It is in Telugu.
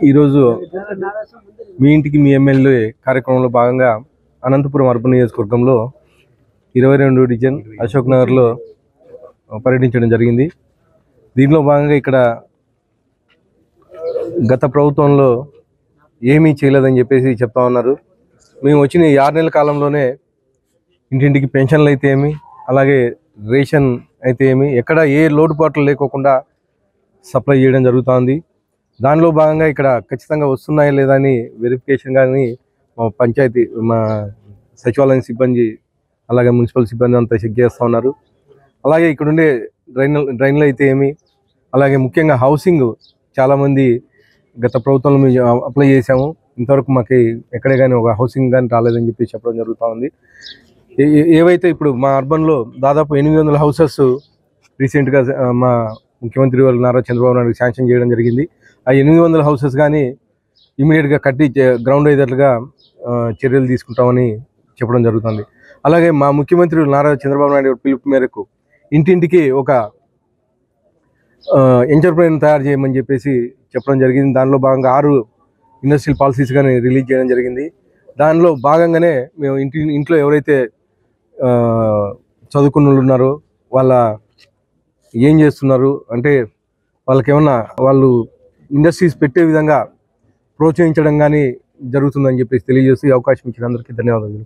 ఈరోజు మీ ఇంటికి మీ ఎమ్మెల్యే కార్యక్రమంలో భాగంగా అనంతపురం అర్బన్ నియోజకవర్గంలో 22 డివిజన్ అశోక్ నగర్లో పర్యటించడం జరిగింది. దీనిలో భాగంగా ఇక్కడ గత ప్రభుత్వంలో ఏమీ చేయలేదని చెప్పేసి చెప్తా ఉన్నారు. మేము వచ్చిన 6 నెలల కాలంలోనే ఇంటింటికి పెన్షన్లు అయితే ఏమి, అలాగే రేషన్ అయితే ఏమి, ఎక్కడ ఏ లోటుపాట్లు లేకోకుండా సప్లై చేయడం జరుగుతుంది. దానిలో భాగంగా ఇక్కడ ఖచ్చితంగా వస్తున్నాయా లేదా అని వెరిఫికేషన్ కానీ మా సచివాలయం సిబ్బంది అలాగే మున్సిపల్ సిబ్బంది అంతా చెక్ చేస్తూ ఉన్నారు. అలాగే ఇక్కడ ఉండే డ్రైన్లు అయితే ఏమి, అలాగే ముఖ్యంగా హౌసింగ్ చాలామంది గత ప్రభుత్వంలో మేము అప్లై చేసాము, ఇంతవరకు మాకు ఎక్కడే కానీ ఒక హౌసింగ్ కానీ రాలేదని చెప్పి చెప్పడం జరుగుతూ ఉంది. ఏవైతే ఇప్పుడు మా అర్బన్లో దాదాపు 800 హౌసెస్ రీసెంట్గా మా ముఖ్యమంత్రి వాళ్ళు నారా చంద్రబాబు నాయుడు శాంక్షన్ చేయడం జరిగింది. ఆ 800 హౌసెస్ కానీ ఇమీడియట్గా కట్టి గ్రౌండ్ అయ్యేటట్లుగా చర్యలు తీసుకుంటామని చెప్పడం జరుగుతుంది. అలాగే మా ముఖ్యమంత్రి నారా చంద్రబాబు నాయుడు పిలుపు మేరకు ఇంటింటికి ఒక ఎంటర్ప్రైన్ తయారు చేయమని చెప్పేసి చెప్పడం జరిగింది. దానిలో భాగంగా 6 ఇండస్ట్రియల్ పాలసీస్ కానీ రిలీజ్ చేయడం జరిగింది. దానిలో భాగంగానే మేము ఇంట్లో ఎవరైతే చదువుకున్న వాళ్ళు ఉన్నారో వాళ్ళ ఏం చేస్తున్నారు అంటే వాళ్ళకి ఏమన్నా వాళ్ళు ఇండస్ట్రీస్ పెట్టే విధంగా ప్రోత్సహించడం కానీ జరుగుతుందని చెప్పేసి తెలియజేసి అవకాశం ఇచ్చిన అందరికీ ధన్యవాదాలు.